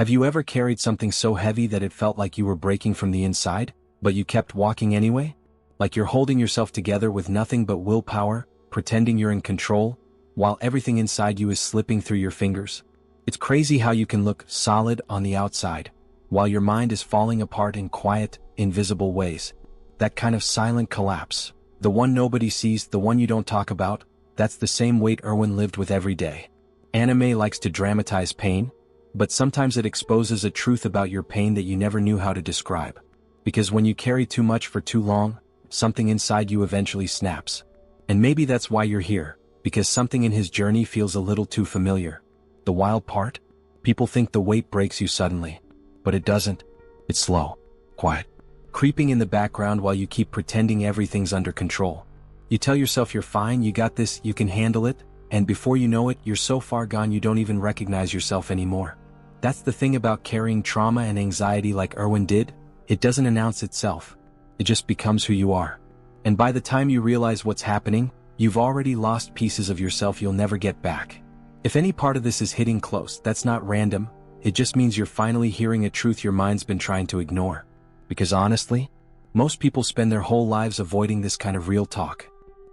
Have you ever carried something so heavy that it felt like you were breaking from the inside, but you kept walking anyway? Like you're holding yourself together with nothing but willpower, pretending you're in control, while everything inside you is slipping through your fingers? It's crazy how you can look solid on the outside, while your mind is falling apart in quiet, invisible ways. That kind of silent collapse, the one nobody sees, the one you don't talk about, that's the same weight Erwin lived with every day. Anime likes to dramatize pain, but sometimes it exposes a truth about your pain that you never knew how to describe. Because when you carry too much for too long, something inside you eventually snaps. And maybe that's why you're here, because something in his journey feels a little too familiar. The wild part? People think the weight breaks you suddenly. But it doesn't. It's slow, quiet, creeping in the background while you keep pretending everything's under control. You tell yourself you're fine, you got this, you can handle it, and before you know it, you're so far gone you don't even recognize yourself anymore. That's the thing about carrying trauma and anxiety like Erwin did. It doesn't announce itself. It just becomes who you are. And by the time you realize what's happening, you've already lost pieces of yourself you'll never get back. If any part of this is hitting close, that's not random. It just means you're finally hearing a truth your mind's been trying to ignore. Because honestly, most people spend their whole lives avoiding this kind of real talk.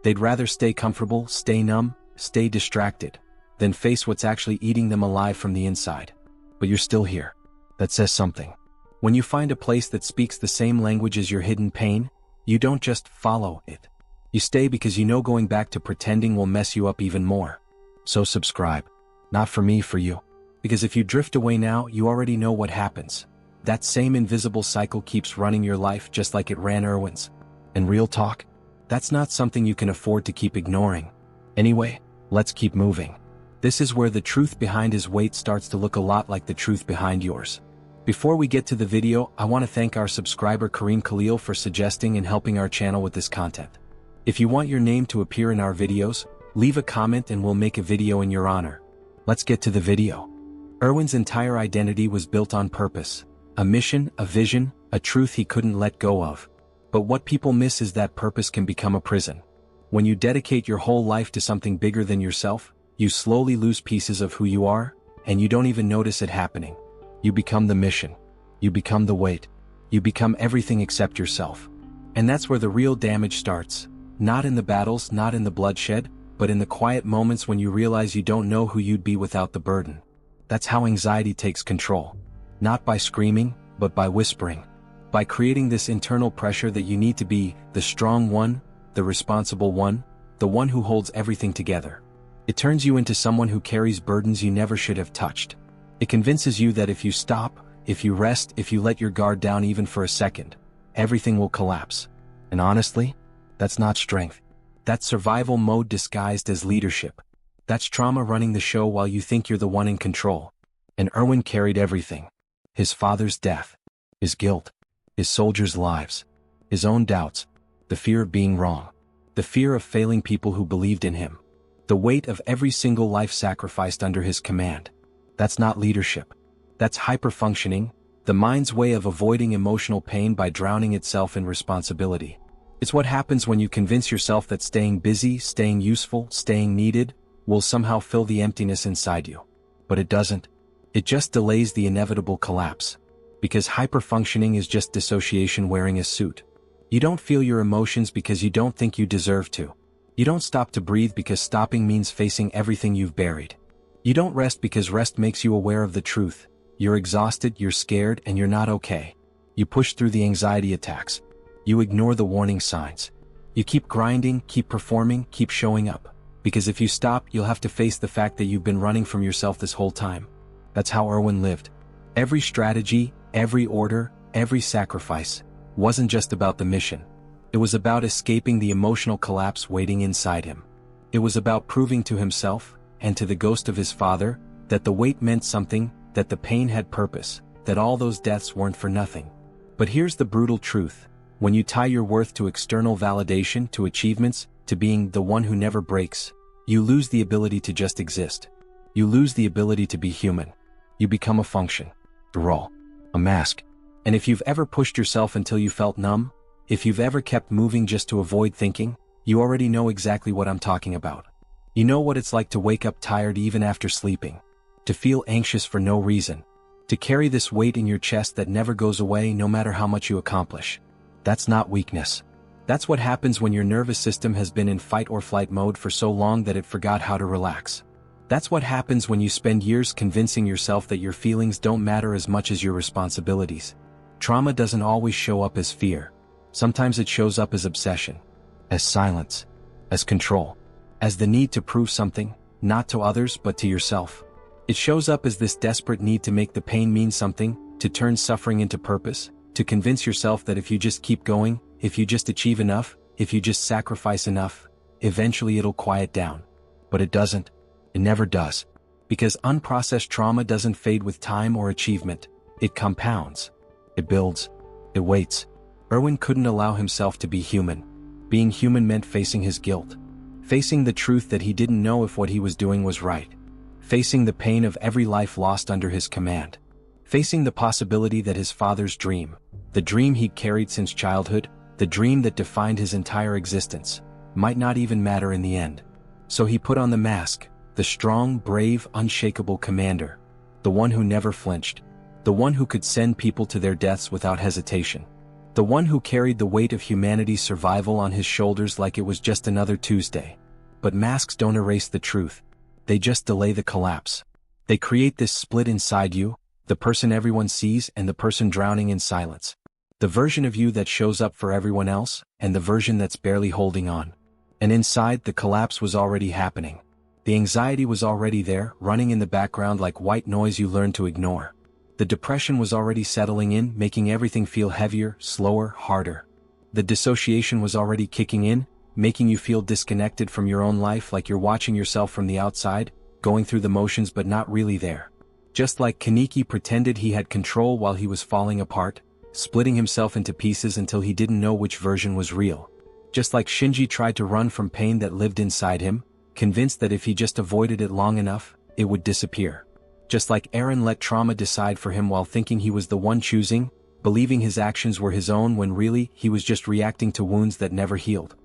They'd rather stay comfortable, stay numb, stay distracted, than face what's actually eating them alive from the inside. But you're still here. That says something. When you find a place that speaks the same language as your hidden pain, you don't just follow it. You stay because you know going back to pretending will mess you up even more. So subscribe. Not for me, for you. Because if you drift away now, you already know what happens. That same invisible cycle keeps running your life just like it ran Erwin's. And real talk? That's not something you can afford to keep ignoring. Anyway, let's keep moving. This is where the truth behind his weight starts to look a lot like the truth behind yours. Before we get to the video, I want to thank our subscriber Kareem Khalil for suggesting and helping our channel with this content. If you want your name to appear in our videos, leave a comment and we'll make a video in your honor. Let's get to the video. Erwin's entire identity was built on purpose. A mission, a vision, a truth he couldn't let go of. But what people miss is that purpose can become a prison. When you dedicate your whole life to something bigger than yourself, you slowly lose pieces of who you are, and you don't even notice it happening. You become the mission. You become the weight. You become everything except yourself. And that's where the real damage starts. Not in the battles, not in the bloodshed, but in the quiet moments when you realize you don't know who you'd be without the burden. That's how anxiety takes control. Not by screaming, but by whispering. By creating this internal pressure that you need to be the strong one, the responsible one, the one who holds everything together. It turns you into someone who carries burdens you never should have touched. It convinces you that if you stop, if you rest, if you let your guard down even for a second, everything will collapse. And honestly, that's not strength. That's survival mode disguised as leadership. That's trauma running the show while you think you're the one in control. And Erwin carried everything. His father's death, his guilt, his soldiers' lives, his own doubts, the fear of being wrong, the fear of failing people who believed in him. The weight of every single life sacrificed under his command. That's not leadership. That's hyperfunctioning, the mind's way of avoiding emotional pain by drowning itself in responsibility. It's what happens when you convince yourself that staying busy, staying useful, staying needed, will somehow fill the emptiness inside you. But it doesn't. It just delays the inevitable collapse. Because hyperfunctioning is just dissociation wearing a suit. You don't feel your emotions because you don't think you deserve to. You don't stop to breathe because stopping means facing everything you've buried. You don't rest because rest makes you aware of the truth. You're exhausted, you're scared, and you're not okay. You push through the anxiety attacks. You ignore the warning signs. You keep grinding, keep performing, keep showing up. Because if you stop, you'll have to face the fact that you've been running from yourself this whole time. That's how Erwin lived. Every strategy, every order, every sacrifice wasn't just about the mission. It was about escaping the emotional collapse waiting inside him. It was about proving to himself, and to the ghost of his father, that the weight meant something, that the pain had purpose, that all those deaths weren't for nothing. But here's the brutal truth. When you tie your worth to external validation, to achievements, to being the one who never breaks, you lose the ability to just exist. You lose the ability to be human. You become a function, a role, a mask. And if you've ever pushed yourself until you felt numb, if you've ever kept moving just to avoid thinking, you already know exactly what I'm talking about. You know what it's like to wake up tired even after sleeping, to feel anxious for no reason, To carry this weight in your chest that never goes away no matter how much you accomplish. That's not weakness. That's what happens when your nervous system has been in fight or flight mode for so long that it forgot how to relax. That's what happens when you spend years convincing yourself that your feelings don't matter as much as your responsibilities. Trauma doesn't always show up as fear. Sometimes it shows up as obsession, as silence, as control, as the need to prove something, not to others but to yourself. It shows up as this desperate need to make the pain mean something, to turn suffering into purpose, to convince yourself that if you just keep going, if you just achieve enough, if you just sacrifice enough, eventually it'll quiet down. But it doesn't. It never does. Because unprocessed trauma doesn't fade with time or achievement. It compounds. It builds. It waits. Erwin couldn't allow himself to be human. Being human meant facing his guilt. Facing the truth that he didn't know if what he was doing was right. Facing the pain of every life lost under his command. Facing the possibility that his father's dream, the dream he'd carried since childhood, the dream that defined his entire existence, might not even matter in the end. So he put on the mask, the strong, brave, unshakable commander. The one who never flinched. The one who could send people to their deaths without hesitation. The one who carried the weight of humanity's survival on his shoulders like it was just another Tuesday. But masks don't erase the truth. They just delay the collapse. They create this split inside you, the person everyone sees and the person drowning in silence. The version of you that shows up for everyone else, and the version that's barely holding on. And inside, the collapse was already happening. The anxiety was already there, running in the background like white noise you learn to ignore. The depression was already settling in, making everything feel heavier, slower, harder. The dissociation was already kicking in, making you feel disconnected from your own life, like you're watching yourself from the outside, going through the motions but not really there. Just like Kaneki pretended he had control while he was falling apart, splitting himself into pieces until he didn't know which version was real. Just like Shinji tried to run from pain that lived inside him, convinced that if he just avoided it long enough, it would disappear. Just like Eren let trauma decide for him while thinking he was the one choosing, believing his actions were his own when really, he was just reacting to wounds that never healed.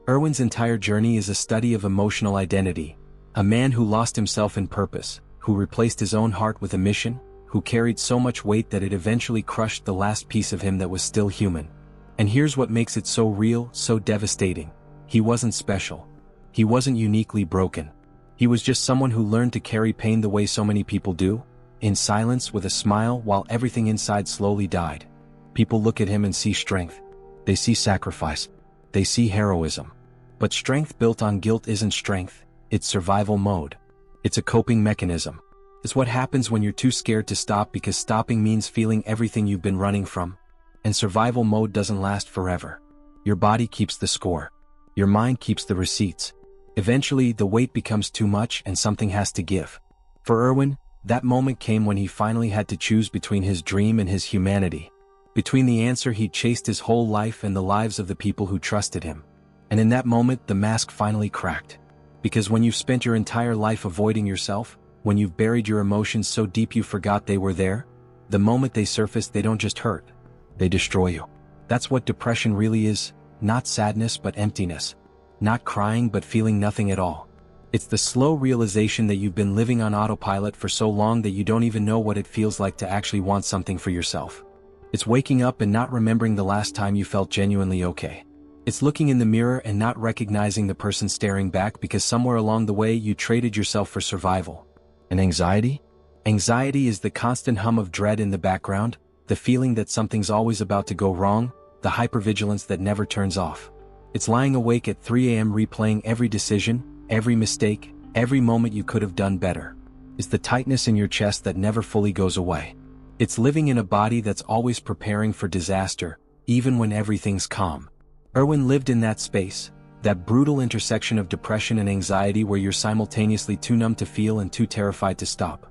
Erwin's entire journey is a study of emotional identity. A man who lost himself in purpose, who replaced his own heart with a mission, who carried so much weight that it eventually crushed the last piece of him that was still human. And here's what makes it so real, so devastating. He wasn't special. He wasn't uniquely broken. He was just someone who learned to carry pain the way so many people do, in silence with a smile while everything inside slowly died. People look at him and see strength. They see sacrifice. They see heroism. But strength built on guilt isn't strength, it's survival mode. It's a coping mechanism. It's what happens when you're too scared to stop because stopping means feeling everything you've been running from. And survival mode doesn't last forever. Your body keeps the score. Your mind keeps the receipts. Eventually, the weight becomes too much and something has to give. For Erwin, that moment came when he finally had to choose between his dream and his humanity. Between the answer he'd chased his whole life and the lives of the people who trusted him. And in that moment, the mask finally cracked. Because when you've spent your entire life avoiding yourself, when you've buried your emotions so deep you forgot they were there, the moment they surface, they don't just hurt. They destroy you. That's what depression really is, not sadness but emptiness. Not crying but feeling nothing at all. It's the slow realization that you've been living on autopilot for so long that you don't even know what it feels like to actually want something for yourself. It's waking up and not remembering the last time you felt genuinely okay. It's looking in the mirror and not recognizing the person staring back because somewhere along the way you traded yourself for survival. And anxiety? Anxiety is the constant hum of dread in the background, the feeling that something's always about to go wrong, the hypervigilance that never turns off. It's lying awake at 3 a.m. replaying every decision, every mistake, every moment you could have done better. It's the tightness in your chest that never fully goes away. It's living in a body that's always preparing for disaster, even when everything's calm. Erwin lived in that space, that brutal intersection of depression and anxiety where you're simultaneously too numb to feel and too terrified to stop.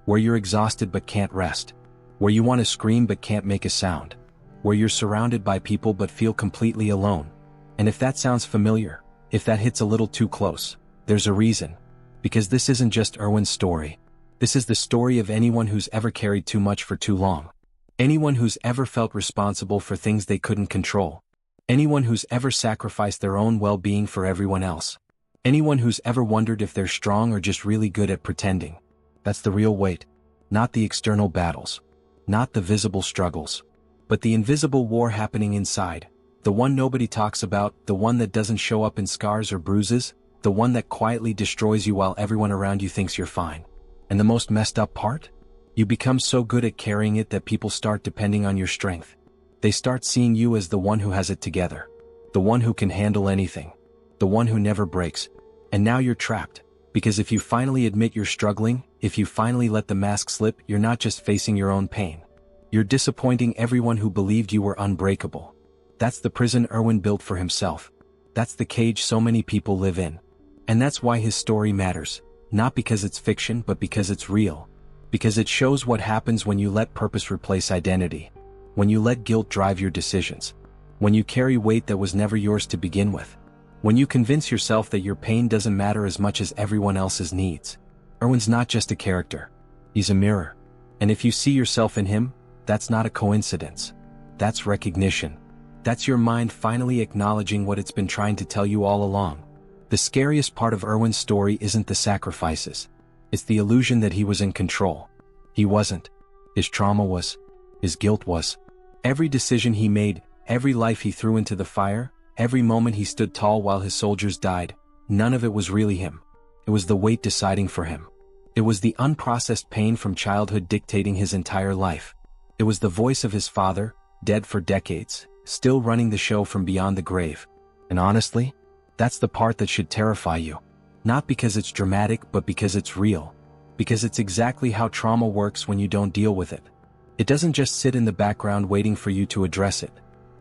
Where you're exhausted but can't rest. Where you want to scream but can't make a sound. Where you're surrounded by people but feel completely alone. And if that sounds familiar, if that hits a little too close, there's a reason. Because this isn't just Erwin's story. This is the story of anyone who's ever carried too much for too long. Anyone who's ever felt responsible for things they couldn't control. Anyone who's ever sacrificed their own well-being for everyone else. Anyone who's ever wondered if they're strong or just really good at pretending. That's the real weight, not the external battles. not the visible struggles, but the invisible war happening inside, the one nobody talks about, the one that doesn't show up in scars or bruises, the one that quietly destroys you while everyone around you thinks you're fine. And the most messed up part? You become so good at carrying it that people start depending on your strength. They start seeing you as the one who has it together, the one who can handle anything, the one who never breaks. And now you're trapped, because if you finally admit you're struggling, if you finally let the mask slip, you're not just facing your own pain. You're disappointing everyone who believed you were unbreakable. That's the prison Erwin built for himself. That's the cage so many people live in. And that's why his story matters, not because it's fiction but because it's real. Because it shows what happens when you let purpose replace identity. When you let guilt drive your decisions. When you carry weight that was never yours to begin with. When you convince yourself that your pain doesn't matter as much as everyone else's needs. Erwin's not just a character. He's a mirror. And if you see yourself in him, that's not a coincidence. That's recognition. That's your mind finally acknowledging what it's been trying to tell you all along. The scariest part of Erwin's story isn't the sacrifices. It's the illusion that he was in control. He wasn't. His trauma was. His guilt was. Every decision he made, every life he threw into the fire, every moment he stood tall while his soldiers died, none of it was really him. It was the weight deciding for him. It was the unprocessed pain from childhood dictating his entire life. It was the voice of his father, dead for decades, still running the show from beyond the grave. And honestly, that's the part that should terrify you. Not because it's dramatic, but because it's real. Because it's exactly how trauma works when you don't deal with it. It doesn't just sit in the background waiting for you to address it.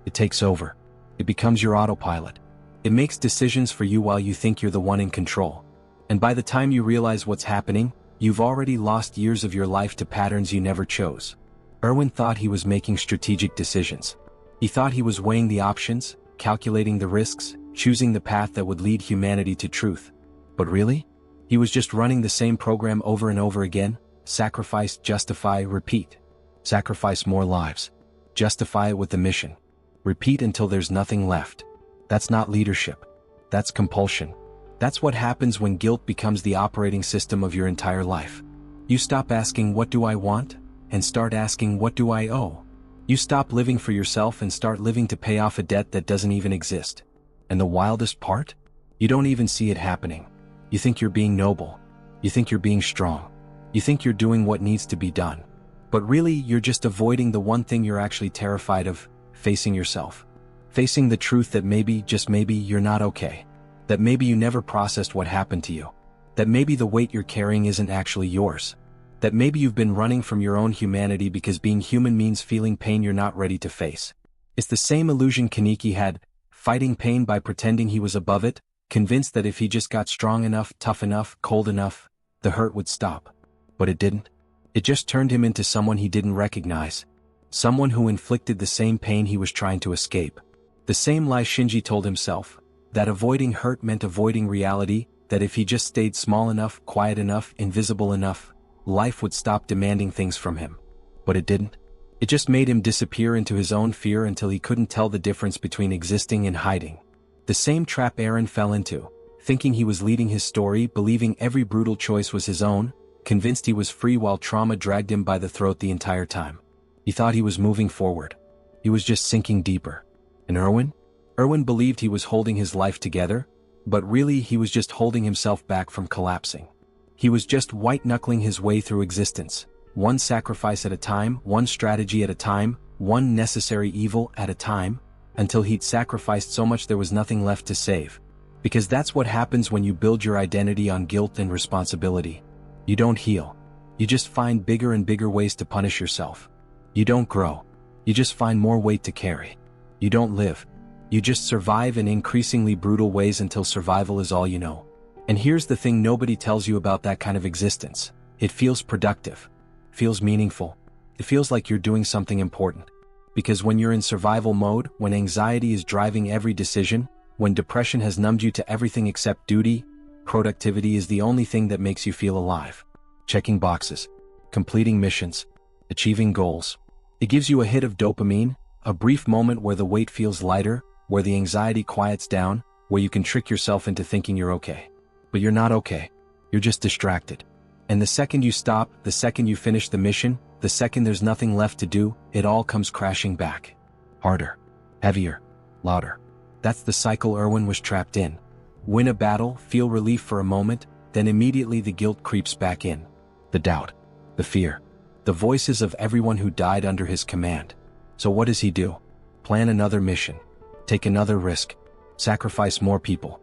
It takes over. It becomes your autopilot. It makes decisions for you while you think you're the one in control. And by the time you realize what's happening, you've already lost years of your life to patterns you never chose. Erwin thought he was making strategic decisions. He thought he was weighing the options, calculating the risks, choosing the path that would lead humanity to truth. But really? He was just running the same program over and over again. Sacrifice, justify, repeat. Sacrifice more lives. Justify it with the mission. Repeat until there's nothing left. That's not leadership. That's compulsion. That's what happens when guilt becomes the operating system of your entire life. You stop asking, what do I want? And start asking, what do I owe? You stop living for yourself and start living to pay off a debt that doesn't even exist. And the wildest part? You don't even see it happening. You think you're being noble. You think you're being strong. You think you're doing what needs to be done. But really, you're just avoiding the one thing you're actually terrified of, facing yourself. Facing the truth that maybe, just maybe, you're not okay. That maybe you never processed what happened to you. That maybe the weight you're carrying isn't actually yours. That maybe you've been running from your own humanity because being human means feeling pain you're not ready to face. It's the same illusion Kaneki had, fighting pain by pretending he was above it, convinced that if he just got strong enough, tough enough, cold enough, the hurt would stop. But it didn't. It just turned him into someone he didn't recognize. Someone who inflicted the same pain he was trying to escape. The same lie Shinji told himself, that avoiding hurt meant avoiding reality, that if he just stayed small enough, quiet enough, invisible enough, life would stop demanding things from him. But it didn't. It just made him disappear into his own fear until he couldn't tell the difference between existing and hiding. The same trap Eren fell into, thinking he was leading his story, believing every brutal choice was his own, convinced he was free while trauma dragged him by the throat the entire time. He thought he was moving forward. He was just sinking deeper. And Erwin? Erwin believed he was holding his life together, but really he was just holding himself back from collapsing. He was just white-knuckling his way through existence, one sacrifice at a time, one strategy at a time, one necessary evil at a time, until he'd sacrificed so much there was nothing left to save. Because that's what happens when you build your identity on guilt and responsibility. You don't heal. You just find bigger and bigger ways to punish yourself. You don't grow. You just find more weight to carry. You don't live. You just survive in increasingly brutal ways until survival is all you know. And here's the thing nobody tells you about that kind of existence. It feels productive. Feels meaningful. It feels like you're doing something important. Because when you're in survival mode, when anxiety is driving every decision, when depression has numbed you to everything except duty, productivity is the only thing that makes you feel alive. Checking boxes. Completing missions. Achieving goals. It gives you a hit of dopamine, a brief moment where the weight feels lighter, where the anxiety quiets down, where you can trick yourself into thinking you're okay. But you're not okay. You're just distracted. And the second you stop, the second you finish the mission, the second there's nothing left to do, it all comes crashing back. Harder, heavier, louder. That's the cycle Erwin was trapped in. Win a battle, feel relief for a moment, then immediately the guilt creeps back in. The doubt, the fear, the voices of everyone who died under his command. So what does he do? Plan another mission. Take another risk. Sacrifice more people.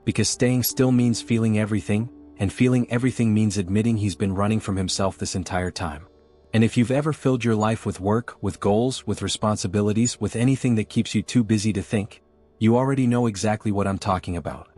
Because staying still means feeling everything, and feeling everything means admitting he's been running from himself this entire time. And if you've ever filled your life with work, with goals, with responsibilities, with anything that keeps you too busy to think, you already know exactly what I'm talking about.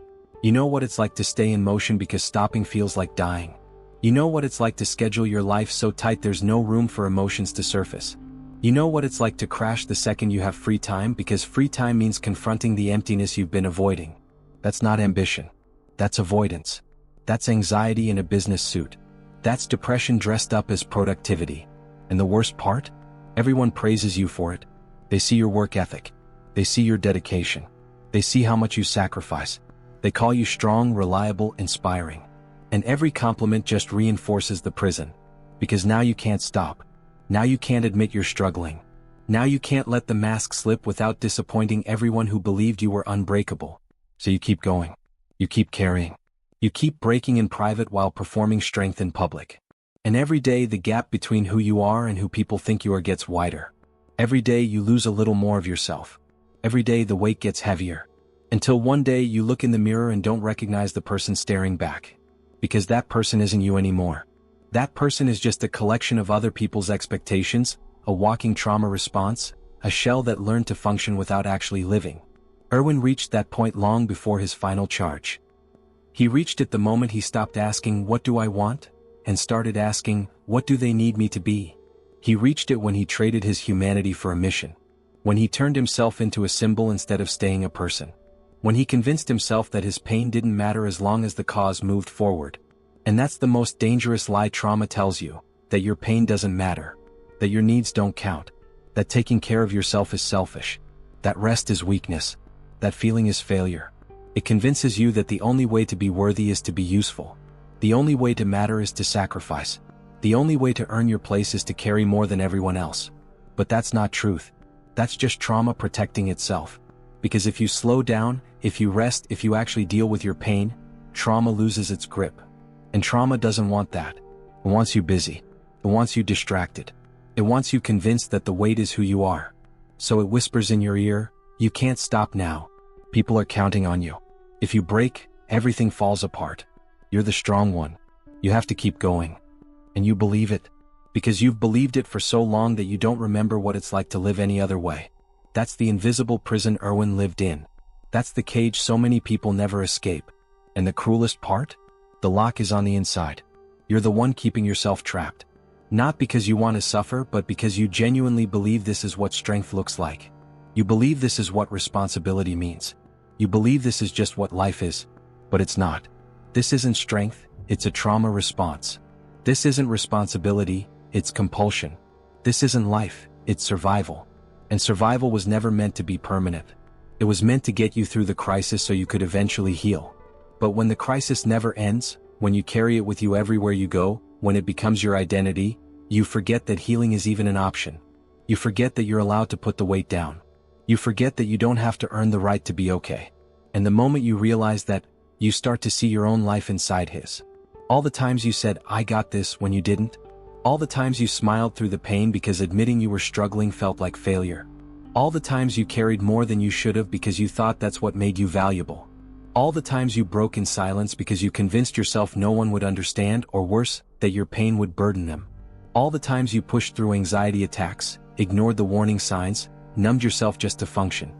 You know what it's like to stay in motion because stopping feels like dying. You know what it's like to schedule your life so tight there's no room for emotions to surface. You know what it's like to crash the second you have free time because free time means confronting the emptiness you've been avoiding. That's not ambition. That's avoidance. That's anxiety in a business suit. That's depression dressed up as productivity. And the worst part? Everyone praises you for it. They see your work ethic. They see your dedication. They see how much you sacrifice. They call you strong, reliable, inspiring. And every compliment just reinforces the prison. Because now you can't stop. Now you can't admit you're struggling. Now you can't let the mask slip without disappointing everyone who believed you were unbreakable. So you keep going. You keep carrying. You keep breaking in private while performing strength in public. And every day the gap between who you are and who people think you are gets wider. Every day you lose a little more of yourself. Every day the weight gets heavier. Until one day you look in the mirror and don't recognize the person staring back. Because that person isn't you anymore. That person is just a collection of other people's expectations, a walking trauma response, a shell that learned to function without actually living. Erwin reached that point long before his final charge. He reached it the moment he stopped asking, "What do I want?" and started asking, "What do they need me to be?" He reached it when he traded his humanity for a mission. When he turned himself into a symbol instead of staying a person. When he convinced himself that his pain didn't matter as long as the cause moved forward. And that's the most dangerous lie trauma tells you, that your pain doesn't matter, that your needs don't count, that taking care of yourself is selfish, that rest is weakness, that feeling is failure. It convinces you that the only way to be worthy is to be useful. The only way to matter is to sacrifice. The only way to earn your place is to carry more than everyone else. But that's not truth. That's just trauma protecting itself. Because if you slow down, if you rest, if you actually deal with your pain, trauma loses its grip. And trauma doesn't want that. It wants you busy. It wants you distracted. It wants you convinced that the weight is who you are. So it whispers in your ear, "You can't stop now. People are counting on you. If you break, everything falls apart. You're the strong one. You have to keep going." And you believe it. Because you've believed it for so long that you don't remember what it's like to live any other way. That's the invisible prison Erwin lived in. That's the cage so many people never escape. And the cruelest part? The lock is on the inside. You're the one keeping yourself trapped. Not because you want to suffer, but because you genuinely believe this is what strength looks like. You believe this is what responsibility means. You believe this is just what life is. But it's not. This isn't strength, it's a trauma response. This isn't responsibility, it's compulsion. This isn't life, it's survival. And survival was never meant to be permanent. It was meant to get you through the crisis so you could eventually heal. But when the crisis never ends, when you carry it with you everywhere you go, when it becomes your identity, you forget that healing is even an option. You forget that you're allowed to put the weight down. You forget that you don't have to earn the right to be okay. And the moment you realize that, you start to see your own life inside his. All the times you said, "I got this," when you didn't. All the times you smiled through the pain because admitting you were struggling felt like failure. All the times you carried more than you should have because you thought that's what made you valuable. All the times you broke in silence because you convinced yourself no one would understand, or worse, that your pain would burden them. All the times you pushed through anxiety attacks, ignored the warning signs, numbed yourself just to function.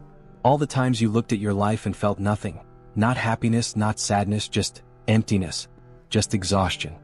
All the times you looked at your life and felt nothing. Not happiness, not sadness, just emptiness. Just exhaustion.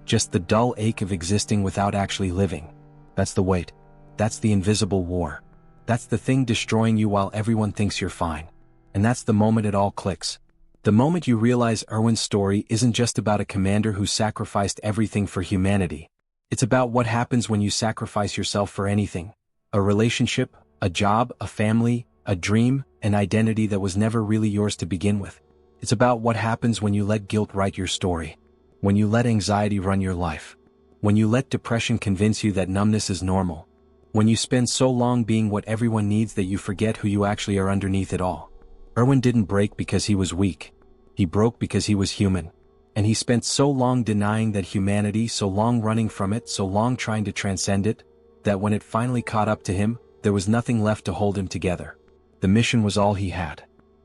Just the dull ache of existing without actually living. That's the weight. That's the invisible war. That's the thing destroying you while everyone thinks you're fine. And that's the moment it all clicks. The moment you realize Erwin's story isn't just about a commander who sacrificed everything for humanity. It's about what happens when you sacrifice yourself for anything. A relationship, a job, a family, a dream, an identity that was never really yours to begin with. It's about what happens when you let guilt write your story. When you let anxiety run your life. When you let depression convince you that numbness is normal. When you spend so long being what everyone needs that you forget who you actually are underneath it all. Erwin didn't break because he was weak. He broke because he was human. And he spent so long denying that humanity, so long running from it, so long trying to transcend it, that when it finally caught up to him, there was nothing left to hold him together. The mission was all he had.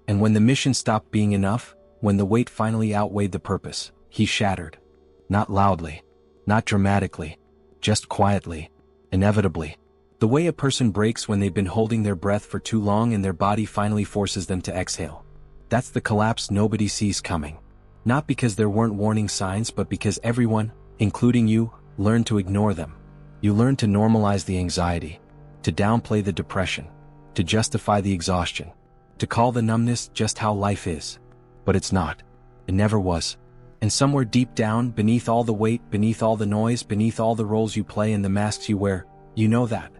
And when the mission stopped being enough, when the weight finally outweighed the purpose, he shattered. Not loudly. Not dramatically. Just quietly. Inevitably. The way a person breaks when they've been holding their breath for too long and their body finally forces them to exhale. That's the collapse nobody sees coming. Not because there weren't warning signs, but because everyone, including you, learned to ignore them. You learned to normalize the anxiety, to downplay the depression, to justify the exhaustion, to call the numbness just how life is. But it's not. It never was. And somewhere deep down, beneath all the weight, beneath all the noise, beneath all the roles you play and the masks you wear, you know that.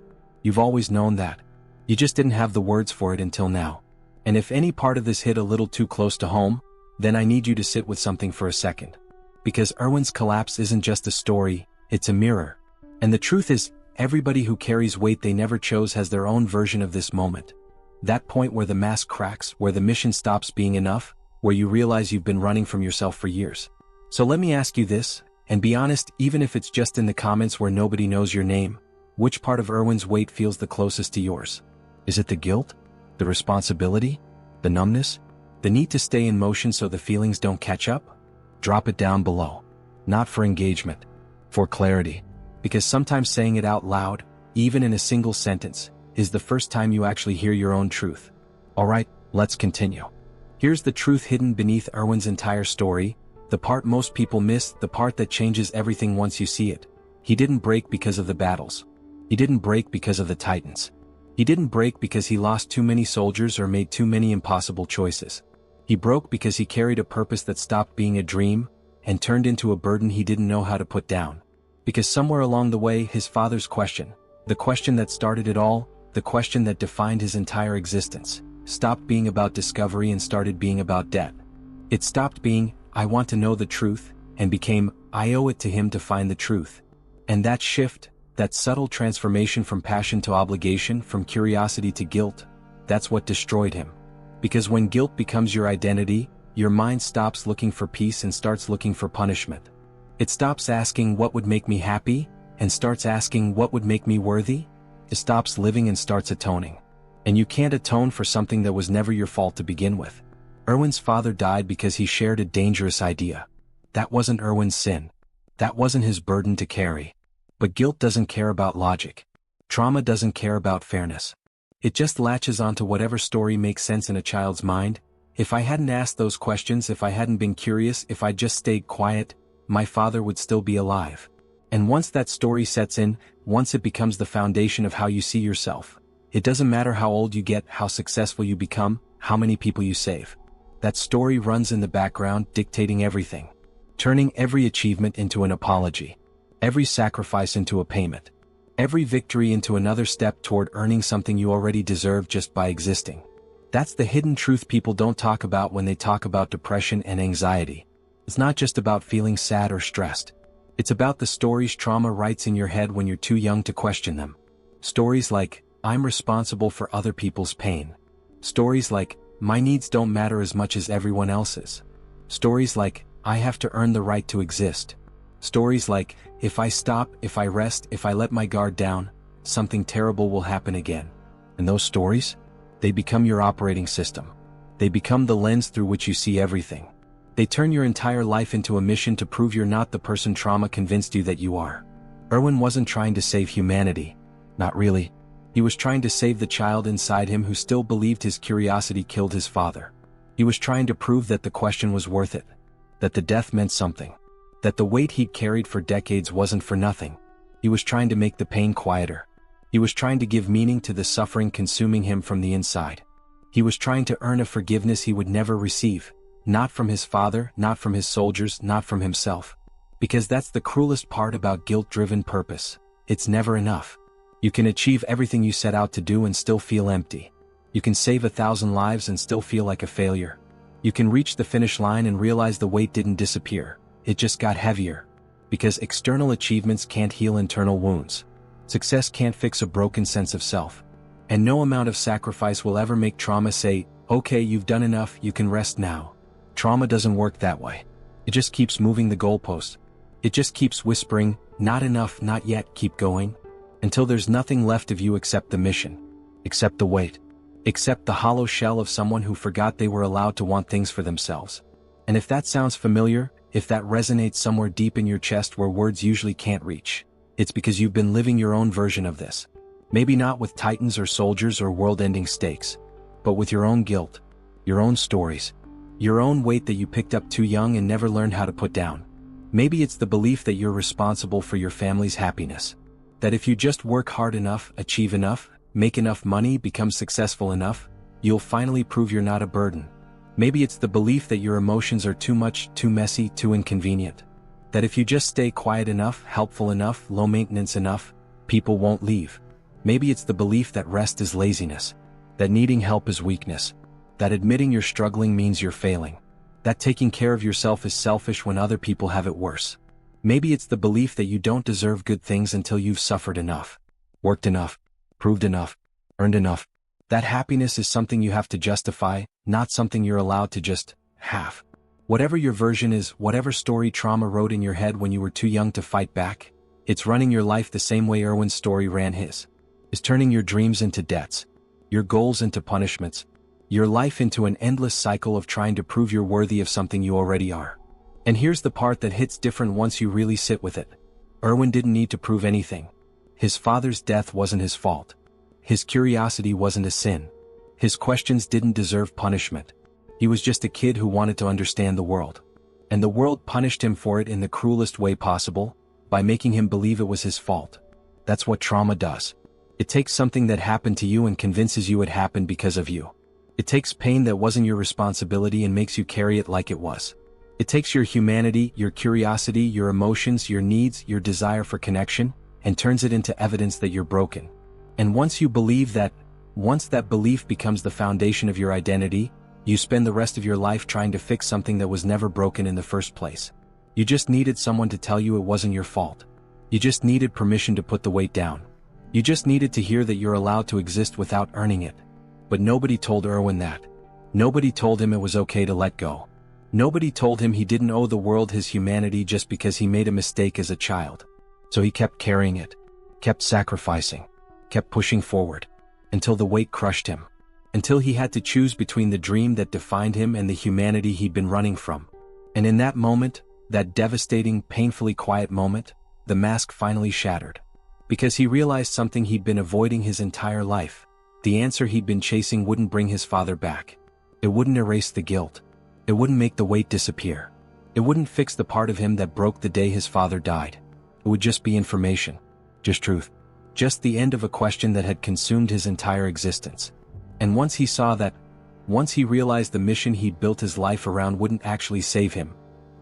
You've always known that. You just didn't have the words for it until now. And if any part of this hit a little too close to home, then I need you to sit with something for a second. Because Erwin's collapse isn't just a story, it's a mirror. And the truth is, everybody who carries weight they never chose has their own version of this moment. That point where the mask cracks, where the mission stops being enough, where you realize you've been running from yourself for years. So let me ask you this, and be honest, even if it's just in the comments where nobody knows your name, which part of Erwin's weight feels the closest to yours? Is it the guilt? The responsibility? The numbness? The need to stay in motion so the feelings don't catch up? Drop it down below. Not for engagement. For clarity. Because sometimes saying it out loud, even in a single sentence, is the first time you actually hear your own truth. Alright, let's continue. Here's the truth hidden beneath Erwin's entire story, the part most people miss, the part that changes everything once you see it. He didn't break because of the battles. He didn't break because of the titans. He didn't break because he lost too many soldiers or made too many impossible choices. He broke because he carried a purpose that stopped being a dream and turned into a burden he didn't know how to put down. Because somewhere along the way, his father's question, the question that started it all, the question that defined his entire existence, stopped being about discovery and started being about debt. It stopped being, I want to know the truth, and became, I owe it to him to find the truth. And that shift, that subtle transformation from passion to obligation, from curiosity to guilt, that's what destroyed him. Because when guilt becomes your identity, your mind stops looking for peace and starts looking for punishment. It stops asking what would make me happy, and starts asking what would make me worthy. It stops living and starts atoning. And you can't atone for something that was never your fault to begin with. Erwin's father died because he shared a dangerous idea. That wasn't Erwin's sin. That wasn't his burden to carry. But guilt doesn't care about logic. Trauma doesn't care about fairness. It just latches onto whatever story makes sense in a child's mind. If I hadn't asked those questions, if I hadn't been curious, if I just stayed quiet, my father would still be alive. And once that story sets in, once it becomes the foundation of how you see yourself, it doesn't matter how old you get, how successful you become, how many people you save. That story runs in the background, dictating everything. Turning every achievement into an apology. Every sacrifice into a payment. Every victory into another step toward earning something you already deserve just by existing. That's the hidden truth people don't talk about when they talk about depression and anxiety. It's not just about feeling sad or stressed. It's about the stories trauma writes in your head when you're too young to question them. Stories like, I'm responsible for other people's pain. Stories like, my needs don't matter as much as everyone else's. Stories like, I have to earn the right to exist. Stories like, if I stop, if I rest, if I let my guard down, something terrible will happen again. And those stories? They become your operating system. They become the lens through which you see everything. They turn your entire life into a mission to prove you're not the person trauma convinced you that you are. Erwin wasn't trying to save humanity. Not really. He was trying to save the child inside him who still believed his curiosity killed his father. He was trying to prove that the question was worth it. That the death meant something. That the weight he'd carried for decades wasn't for nothing. He was trying to make the pain quieter. He was trying to give meaning to the suffering consuming him from the inside. He was trying to earn a forgiveness he would never receive. Not from his father, not from his soldiers, not from himself. Because that's the cruelest part about guilt-driven purpose. It's never enough. You can achieve everything you set out to do and still feel empty. You can save 1,000 lives and still feel like a failure. You can reach the finish line and realize the weight didn't disappear. It just got heavier. Because external achievements can't heal internal wounds. Success can't fix a broken sense of self. And no amount of sacrifice will ever make trauma say, "Okay, you've done enough, you can rest now." Trauma doesn't work that way. It just keeps moving the goalpost. It just keeps whispering, "Not enough, not yet, keep going." Until there's nothing left of you except the mission. Except the weight. Except the hollow shell of someone who forgot they were allowed to want things for themselves. And if that sounds familiar, if that resonates somewhere deep in your chest where words usually can't reach, it's because you've been living your own version of this. Maybe not with titans or soldiers or world-ending stakes, but with your own guilt, your own stories, your own weight that you picked up too young and never learned how to put down. Maybe it's the belief that you're responsible for your family's happiness. That if you just work hard enough, achieve enough, make enough money, become successful enough, you'll finally prove you're not a burden. Maybe it's the belief that your emotions are too much, too messy, too inconvenient. That if you just stay quiet enough, helpful enough, low maintenance enough, people won't leave. Maybe it's the belief that rest is laziness. That needing help is weakness. That admitting you're struggling means you're failing. That taking care of yourself is selfish when other people have it worse. Maybe it's the belief that you don't deserve good things until you've suffered enough, worked enough, proved enough, earned enough. That happiness is something you have to justify, not something you're allowed to just have. Whatever your version is, whatever story trauma wrote in your head when you were too young to fight back, it's running your life the same way Erwin's story ran his. Is turning your dreams into debts, your goals into punishments, your life into an endless cycle of trying to prove you're worthy of something you already are. And here's the part that hits different once you really sit with it. Erwin didn't need to prove anything. His father's death wasn't his fault. His curiosity wasn't a sin. His questions didn't deserve punishment. He was just a kid who wanted to understand the world. And the world punished him for it in the cruelest way possible, by making him believe it was his fault. That's what trauma does. It takes something that happened to you and convinces you it happened because of you. It takes pain that wasn't your responsibility and makes you carry it like it was. It takes your humanity, your curiosity, your emotions, your needs, your desire for connection, and turns it into evidence that you're broken. And once you believe that, once that belief becomes the foundation of your identity, you spend the rest of your life trying to fix something that was never broken in the first place. You just needed someone to tell you it wasn't your fault. You just needed permission to put the weight down. You just needed to hear that you're allowed to exist without earning it. But nobody told Erwin that. Nobody told him it was okay to let go. Nobody told him he didn't owe the world his humanity just because he made a mistake as a child. So he kept carrying it, kept sacrificing, kept pushing forward, until the weight crushed him. Until he had to choose between the dream that defined him and the humanity he'd been running from. And in that moment, that devastating, painfully quiet moment, the mask finally shattered. Because he realized something he'd been avoiding his entire life. The answer he'd been chasing wouldn't bring his father back. It wouldn't erase the guilt. It wouldn't make the weight disappear. It wouldn't fix the part of him that broke the day his father died. It would just be information. Just truth. Just the end of a question that had consumed his entire existence. And once he saw that, once he realized the mission he'd built his life around wouldn't actually save him,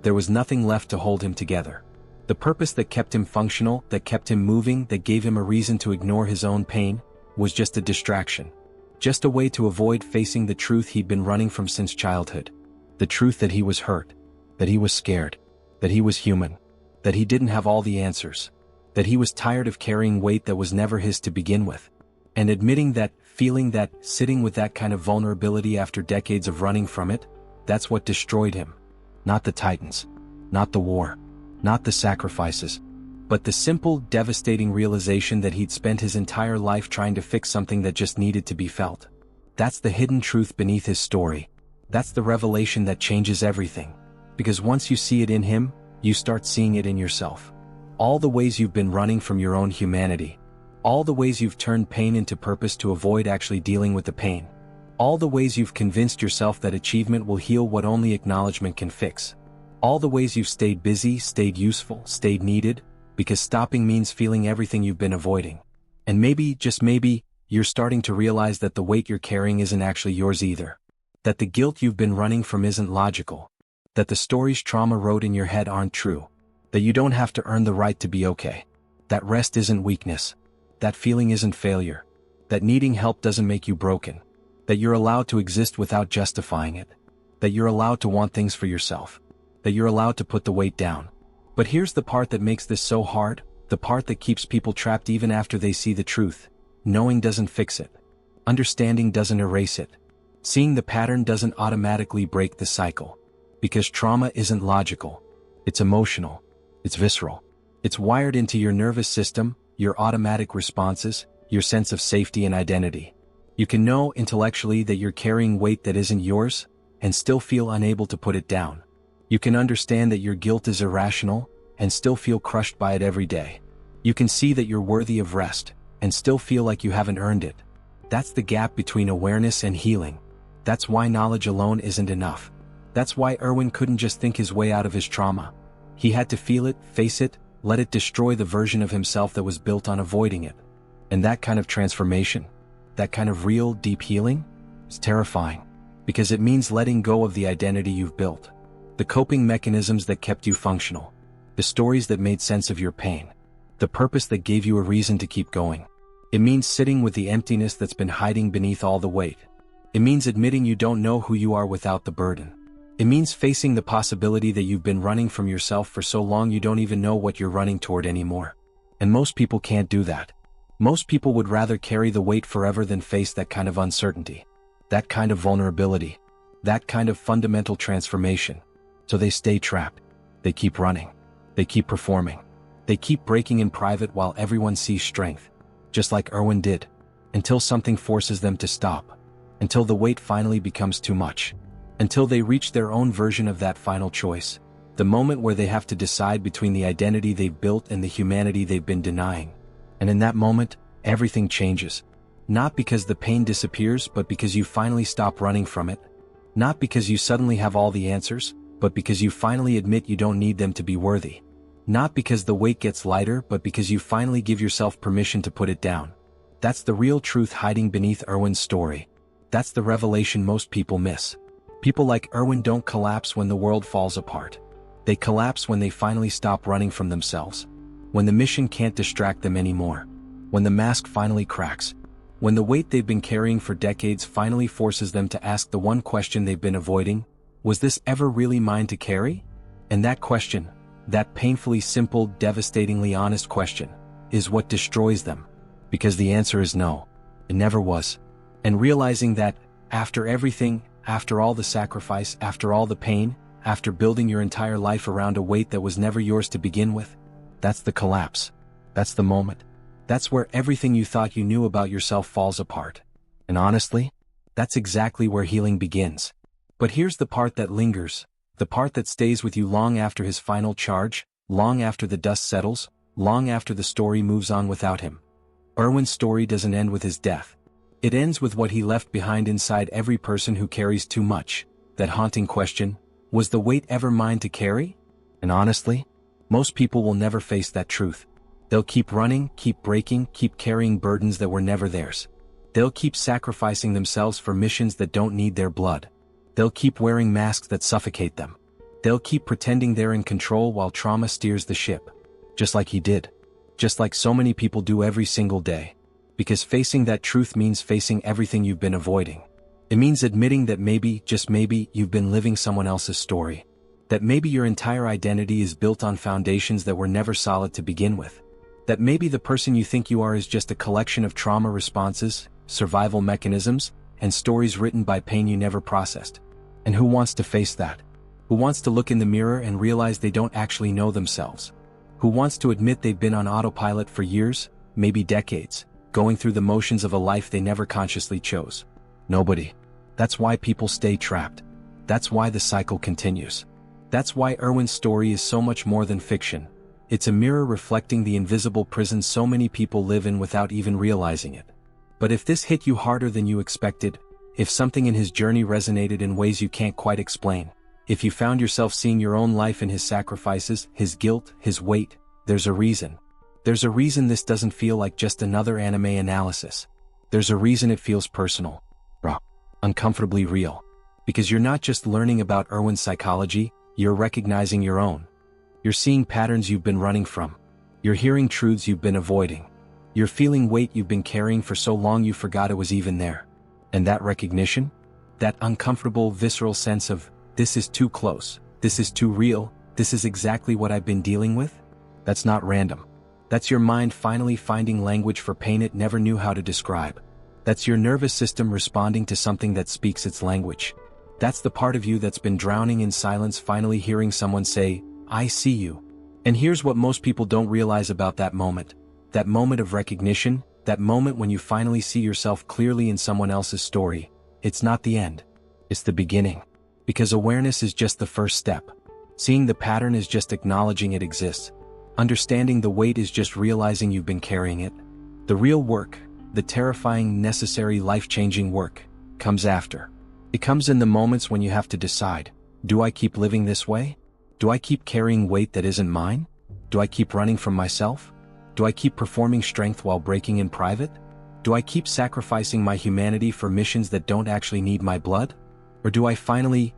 there was nothing left to hold him together. The purpose that kept him functional, that kept him moving, that gave him a reason to ignore his own pain, was just a distraction. Just a way to avoid facing the truth he'd been running from since childhood. The truth that he was hurt, that he was scared, that he was human, that he didn't have all the answers, that he was tired of carrying weight that was never his to begin with. And admitting that, feeling that, sitting with that kind of vulnerability after decades of running from it, that's what destroyed him. Not the titans, not the war, not the sacrifices, but the simple, devastating realization that he'd spent his entire life trying to fix something that just needed to be felt. That's the hidden truth beneath his story. That's the revelation that changes everything. Because once you see it in him, you start seeing it in yourself. All the ways you've been running from your own humanity. All the ways you've turned pain into purpose to avoid actually dealing with the pain. All the ways you've convinced yourself that achievement will heal what only acknowledgement can fix. All the ways you've stayed busy, stayed useful, stayed needed, because stopping means feeling everything you've been avoiding. And maybe, just maybe, you're starting to realize that the weight you're carrying isn't actually yours either. That the guilt you've been running from isn't logical. That the stories trauma wrote in your head aren't true. That you don't have to earn the right to be okay. That rest isn't weakness. That feeling isn't failure. That needing help doesn't make you broken. That you're allowed to exist without justifying it. That you're allowed to want things for yourself. That you're allowed to put the weight down. But here's the part that makes this so hard, the part that keeps people trapped even after they see the truth. Knowing doesn't fix it. Understanding doesn't erase it. Seeing the pattern doesn't automatically break the cycle. Because trauma isn't logical. It's emotional. It's visceral. It's wired into your nervous system, your automatic responses, your sense of safety and identity. You can know intellectually that you're carrying weight that isn't yours, and still feel unable to put it down. You can understand that your guilt is irrational, and still feel crushed by it every day. You can see that you're worthy of rest, and still feel like you haven't earned it. That's the gap between awareness and healing. That's why knowledge alone isn't enough. That's why Erwin couldn't just think his way out of his trauma. He had to feel it, face it, let it destroy the version of himself that was built on avoiding it. And that kind of transformation, that kind of real, deep healing, is terrifying. Because it means letting go of the identity you've built. The coping mechanisms that kept you functional. The stories that made sense of your pain. The purpose that gave you a reason to keep going. It means sitting with the emptiness that's been hiding beneath all the weight. It means admitting you don't know who you are without the burden. It means facing the possibility that you've been running from yourself for so long you don't even know what you're running toward anymore. And most people can't do that. Most people would rather carry the weight forever than face that kind of uncertainty. That kind of vulnerability. That kind of fundamental transformation. So they stay trapped. They keep running. They keep performing. They keep breaking in private while everyone sees strength. Just like Erwin did. Until something forces them to stop. Until the weight finally becomes too much. Until they reach their own version of that final choice. The moment where they have to decide between the identity they've built and the humanity they've been denying. And in that moment, everything changes. Not because the pain disappears, but because you finally stop running from it. Not because you suddenly have all the answers, but because you finally admit you don't need them to be worthy. Not because the weight gets lighter, but because you finally give yourself permission to put it down. That's the real truth hiding beneath Erwin's story. That's the revelation most people miss. People like Erwin don't collapse when the world falls apart. They collapse when they finally stop running from themselves. When the mission can't distract them anymore. When the mask finally cracks. When the weight they've been carrying for decades finally forces them to ask the one question they've been avoiding: was this ever really mine to carry? And that question, that painfully simple, devastatingly honest question, is what destroys them. Because the answer is no. It never was. And realizing that, after everything, after all the sacrifice, after all the pain, after building your entire life around a weight that was never yours to begin with, that's the collapse. That's the moment. That's where everything you thought you knew about yourself falls apart. And honestly, that's exactly where healing begins. But here's the part that lingers, the part that stays with you long after his final charge, long after the dust settles, long after the story moves on without him. Erwin's story doesn't end with his death. It ends with what he left behind inside every person who carries too much. That haunting question, was the weight ever mine to carry? And honestly, most people will never face that truth. They'll keep running, keep breaking, keep carrying burdens that were never theirs. They'll keep sacrificing themselves for missions that don't need their blood. They'll keep wearing masks that suffocate them. They'll keep pretending they're in control while trauma steers the ship. Just like he did. Just like so many people do every single day. Because facing that truth means facing everything you've been avoiding. It means admitting that maybe, just maybe, you've been living someone else's story. That maybe your entire identity is built on foundations that were never solid to begin with. That maybe the person you think you are is just a collection of trauma responses, survival mechanisms, and stories written by pain you never processed. And who wants to face that? Who wants to look in the mirror and realize they don't actually know themselves? Who wants to admit they've been on autopilot for years, maybe decades, going through the motions of a life they never consciously chose? Nobody. That's why people stay trapped. That's why the cycle continues. That's why Erwin's story is so much more than fiction. It's a mirror reflecting the invisible prison so many people live in without even realizing it. But if this hit you harder than you expected, if something in his journey resonated in ways you can't quite explain, if you found yourself seeing your own life in his sacrifices, his guilt, his weight, there's a reason. There's a reason this doesn't feel like just another anime analysis. There's a reason it feels personal, raw, uncomfortably real. Because you're not just learning about Erwin's psychology, you're recognizing your own. You're seeing patterns you've been running from. You're hearing truths you've been avoiding. You're feeling weight you've been carrying for so long you forgot it was even there. And that recognition? That uncomfortable, visceral sense of, this is too close, this is too real, This is exactly what I've been dealing with? That's not random. That's your mind finally finding language for pain it never knew how to describe. That's your nervous system responding to something that speaks its language. That's the part of you that's been drowning in silence finally hearing someone say, "I see you." And here's what most people don't realize about that moment. That moment of recognition, that moment when you finally see yourself clearly in someone else's story. It's not the end. It's the beginning. Because awareness is just the first step. Seeing the pattern is just acknowledging it exists. Understanding the weight is just realizing you've been carrying it. The real work, the terrifying, necessary, life-changing work, comes after. It comes in the moments when you have to decide, do I keep living this way? Do I keep carrying weight that isn't mine? Do I keep running from myself? Do I keep performing strength while breaking in private? Do I keep sacrificing my humanity for missions that don't actually need my blood? Or do I finally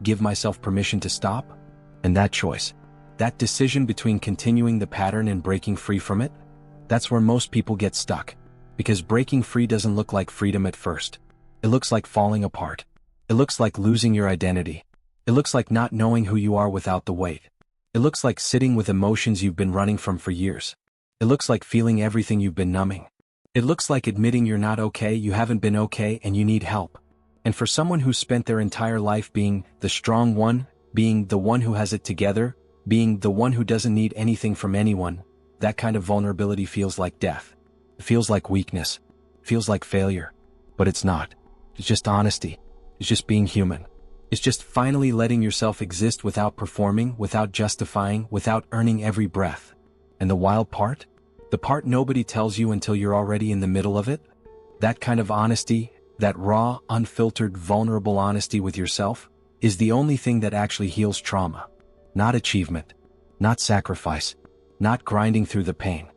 give myself permission to stop? And that choice, that decision between continuing the pattern and breaking free from it, that's where most people get stuck. Because breaking free doesn't look like freedom at first. It looks like falling apart. It looks like losing your identity. It looks like not knowing who you are without the weight. It looks like sitting with emotions you've been running from for years. It looks like feeling everything you've been numbing. It looks like admitting you're not okay, you haven't been okay, and you need help. And for someone who's spent their entire life being the strong one, being the one who has it together, being the one who doesn't need anything from anyone, that kind of vulnerability feels like death. It feels like weakness. It feels like failure. But it's not. It's just honesty. It's just being human. It's just finally letting yourself exist without performing, without justifying, without earning every breath. And the wild part? The part nobody tells you until you're already in the middle of it? That kind of honesty, that raw, unfiltered, vulnerable honesty with yourself, is the only thing that actually heals trauma. Not achievement. Not sacrifice. Not grinding through the pain.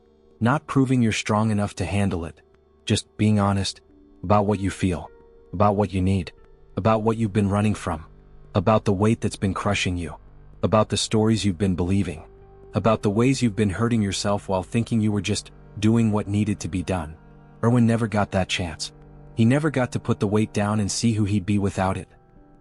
Not proving you're strong enough to handle it. Just being honest about what you feel. About what you need. About what you've been running from. About the weight that's been crushing you. About the stories you've been believing. About the ways you've been hurting yourself while thinking you were just doing what needed to be done. Erwin never got that chance. He never got to put the weight down and see who he'd be without it.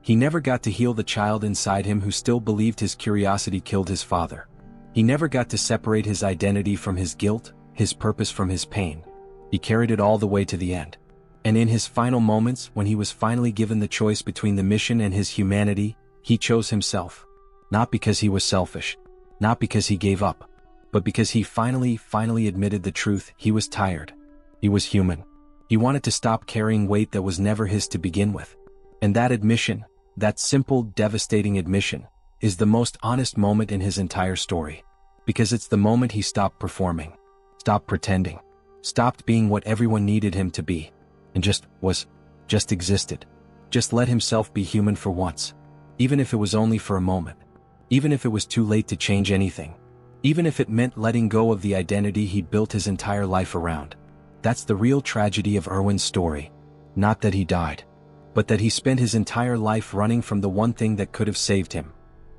He never got to heal the child inside him who still believed his curiosity killed his father. He never got to separate his identity from his guilt, his purpose from his pain. He carried it all the way to the end. And in his final moments, when he was finally given the choice between the mission and his humanity, he chose himself. Not because he was selfish. Not because he gave up. But because he finally admitted the truth. He was tired. He was human. He wanted to stop carrying weight that was never his to begin with. And that admission, that simple, devastating admission, is the most honest moment in his entire story. Because it's the moment he stopped performing. Stopped pretending. Stopped being what everyone needed him to be. And just existed. Just let himself be human for once. Even if it was only for a moment. Even if it was too late to change anything. Even if it meant letting go of the identity he'd built his entire life around. That's the real tragedy of Erwin's story. Not that he died. But that he spent his entire life running from the one thing that could have saved him.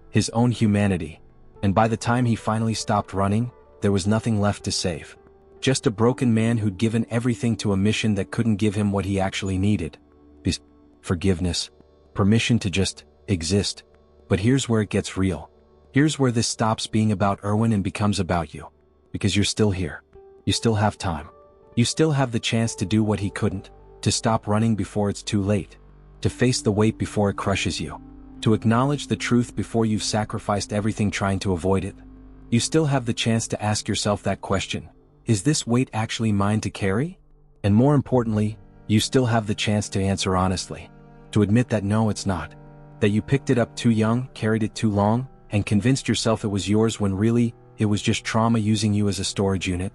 His own humanity. And by the time he finally stopped running, there was nothing left to save. Just a broken man who'd given everything to a mission that couldn't give him what he actually needed. Forgiveness. Permission to just exist. But here's where it gets real. Here's where this stops being about Erwin and becomes about you. Because you're still here. You still have time. You still have the chance to do what he couldn't. To stop running before it's too late. To face the weight before it crushes you. To acknowledge the truth before you've sacrificed everything trying to avoid it. You still have the chance to ask yourself that question. Is this weight actually mine to carry? And more importantly, you still have the chance to answer honestly. To admit that no, it's not. That you picked it up too young, carried it too long, and convinced yourself it was yours when really, it was just trauma using you as a storage unit.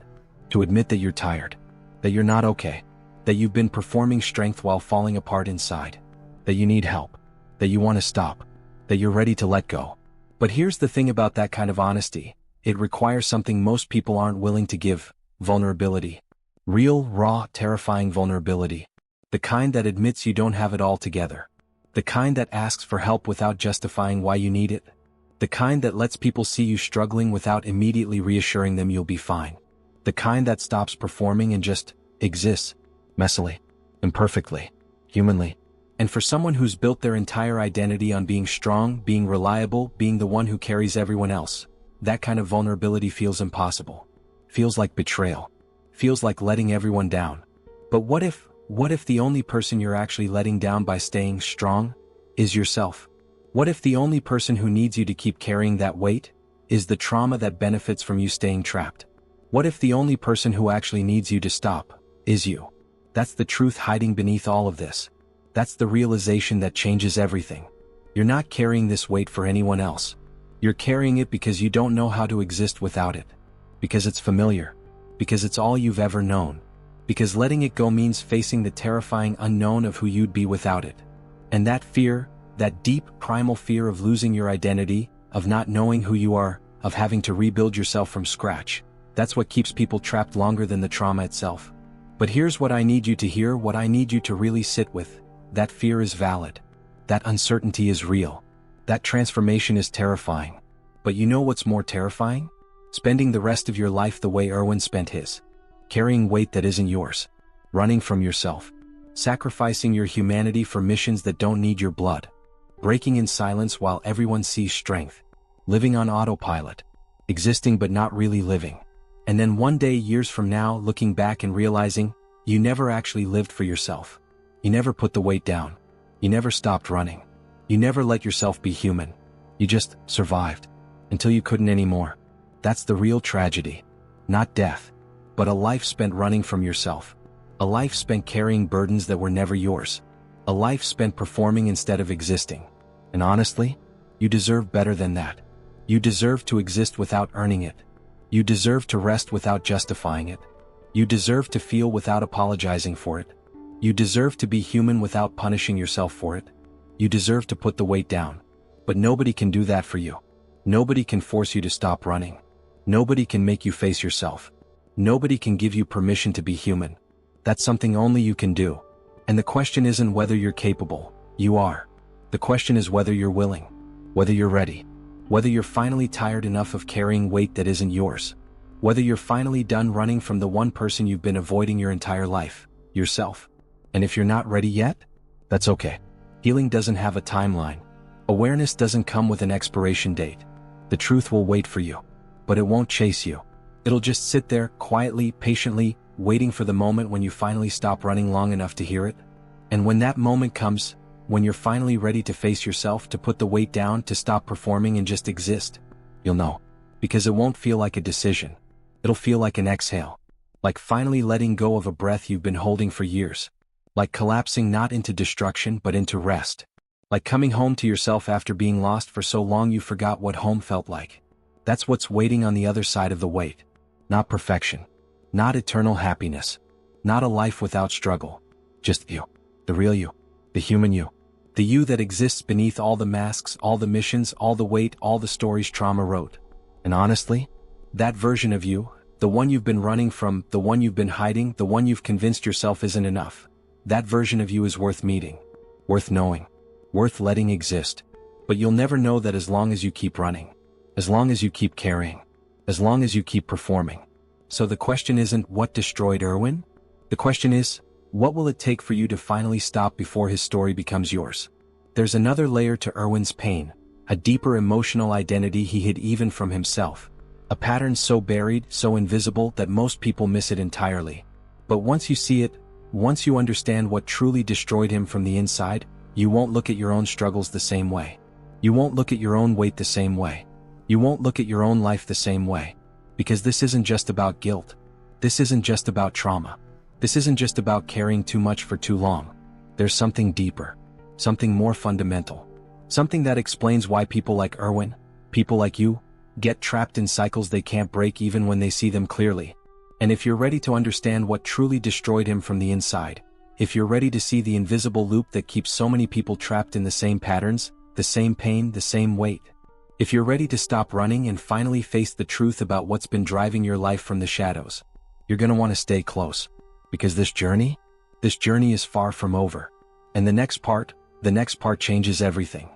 To admit that you're tired. That you're not okay. That you've been performing strength while falling apart inside. That you need help. That you want to stop. That you're ready to let go. But here's the thing about that kind of honesty. It requires something most people aren't willing to give. Vulnerability. Real, raw, terrifying vulnerability. The kind that admits you don't have it all together. The kind that asks for help without justifying why you need it. The kind that lets people see you struggling without immediately reassuring them you'll be fine. The kind that stops performing and just exists. Messily. Imperfectly. Humanly. And for someone who's built their entire identity on being strong, being reliable, being the one who carries everyone else, that kind of vulnerability feels impossible. Feels like betrayal. Feels like letting everyone down. But what if the only person you're actually letting down by staying strong is yourself? What if the only person who needs you to keep carrying that weight is the trauma that benefits from you staying trapped? What if the only person who actually needs you to stop is you? That's the truth hiding beneath all of this. That's the realization that changes everything. You're not carrying this weight for anyone else. You're carrying it because you don't know how to exist without it. Because it's familiar. Because it's all you've ever known. Because letting it go means facing the terrifying unknown of who you'd be without it. And that fear, that deep, primal fear of losing your identity, of not knowing who you are, of having to rebuild yourself from scratch, that's what keeps people trapped longer than the trauma itself. But here's what I need you to hear, what I need you to really sit with. That fear is valid. That uncertainty is real. That transformation is terrifying. But you know what's more terrifying? Spending the rest of your life the way Erwin spent his. Carrying weight that isn't yours. Running from yourself. Sacrificing your humanity for missions that don't need your blood. Breaking in silence while everyone sees strength. Living on autopilot. Existing but not really living. And then one day, years from now, looking back and realizing, you never actually lived for yourself. You never put the weight down. You never stopped running. You never let yourself be human. You just survived. Until you couldn't anymore. That's the real tragedy. Not death. But a life spent running from yourself. A life spent carrying burdens that were never yours. A life spent performing instead of existing. And honestly, you deserve better than that. You deserve to exist without earning it. You deserve to rest without justifying it. You deserve to feel without apologizing for it. You deserve to be human without punishing yourself for it. You deserve to put the weight down. But nobody can do that for you. Nobody can force you to stop running. Nobody can make you face yourself. Nobody can give you permission to be human. That's something only you can do. And the question isn't whether you're capable. You are. The question is whether you're willing. Whether you're ready. Whether you're finally tired enough of carrying weight that isn't yours. Whether you're finally done running from the one person you've been avoiding your entire life. Yourself. And if you're not ready yet, that's okay. Healing doesn't have a timeline. Awareness doesn't come with an expiration date. The truth will wait for you. But it won't chase you. It'll just sit there, quietly, patiently, waiting for the moment when you finally stop running long enough to hear it. And when that moment comes, when you're finally ready to face yourself, to put the weight down, to stop performing and just exist, you'll know. Because it won't feel like a decision. It'll feel like an exhale. Like finally letting go of a breath you've been holding for years. Like collapsing not into destruction but into rest. Like coming home to yourself after being lost for so long you forgot what home felt like. That's what's waiting on the other side of the weight. Not perfection. Not eternal happiness. Not a life without struggle. Just you. The real you. The human you. The you that exists beneath all the masks, all the missions, all the weight, all the stories trauma wrote. And honestly, that version of you, the one you've been running from, the one you've been hiding, the one you've convinced yourself isn't enough, that version of you is worth meeting. Worth knowing. Worth letting exist. But you'll never know that as long as you keep running. As long as you keep carrying. As long as you keep performing. So the question isn't what destroyed Erwin? The question is, what will it take for you to finally stop before his story becomes yours? There's another layer to Erwin's pain, a deeper emotional identity he hid even from himself. A pattern so buried, so invisible that most people miss it entirely. But once you see it, once you understand what truly destroyed him from the inside, you won't look at your own struggles the same way. You won't look at your own weight the same way. You won't look at your own life the same way. Because this isn't just about guilt. This isn't just about trauma. This isn't just about carrying too much for too long. There's something deeper. Something more fundamental. Something that explains why people like Erwin, people like you, get trapped in cycles they can't break even when they see them clearly. And if you're ready to understand what truly destroyed him from the inside, if you're ready to see the invisible loop that keeps so many people trapped in the same patterns, the same pain, the same weight, if you're ready to stop running and finally face the truth about what's been driving your life from the shadows, you're gonna want to stay close. Because this journey is far from over. And the next part changes everything.